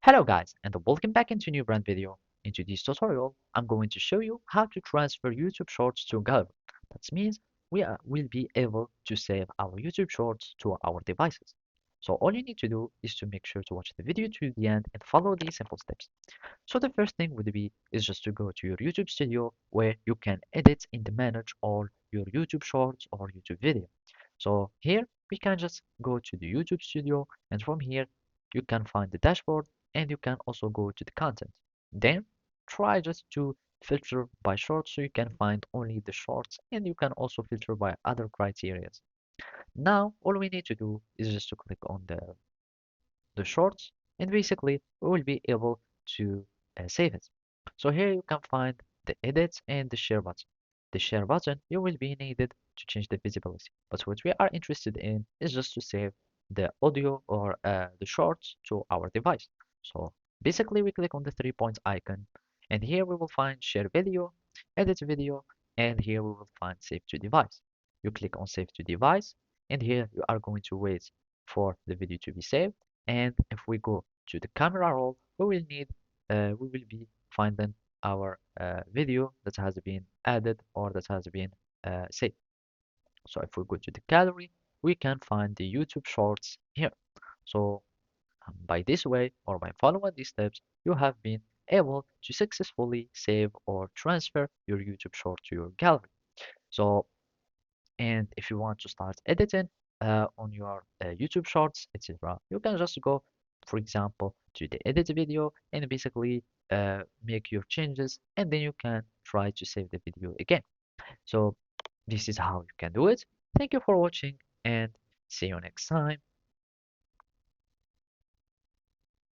Hello guys, and welcome back into a new brand video. In today's tutorial, I'm going to show you how to transfer YouTube Shorts to gallery. That means will be able to save our YouTube Shorts to our devices. So all you need to do is to make sure to watch the video to the end and follow these simple steps. So the first thing would be is just to go to your YouTube studio where you can edit and manage all your YouTube Shorts or YouTube video. So here we can just go to the YouTube studio, and from here you can find the dashboard, and you can also go to the content. Then try just to filter by shorts so you can find only the shorts, and you can also filter by other criteria. Now all we need to do is just to click on the shorts, and basically we will be able to save it. So here you can find the edit and the share button. The share button you will be needed to change the visibility, but what we are interested in is just to save the audio or the shorts to our device. So basically we click on the 3 points icon, and here we will find share video, edit video, and here we will find save to device. You click on save to device, and here you are going to wait for the video to be saved. And if we go to the camera roll, we will be finding our video that has been added or that has been saved. So if we go to the gallery, we can find the YouTube Shorts here. So by this way or by following these steps, you have been able to successfully save or transfer your YouTube Short to your gallery. So and if you want to start editing on your YouTube Shorts, etc., you can just go, for example, to the edit video and basically make your changes, and then you can try to save the video again. So this is how you can do it. Thank you for watching, and see you next time.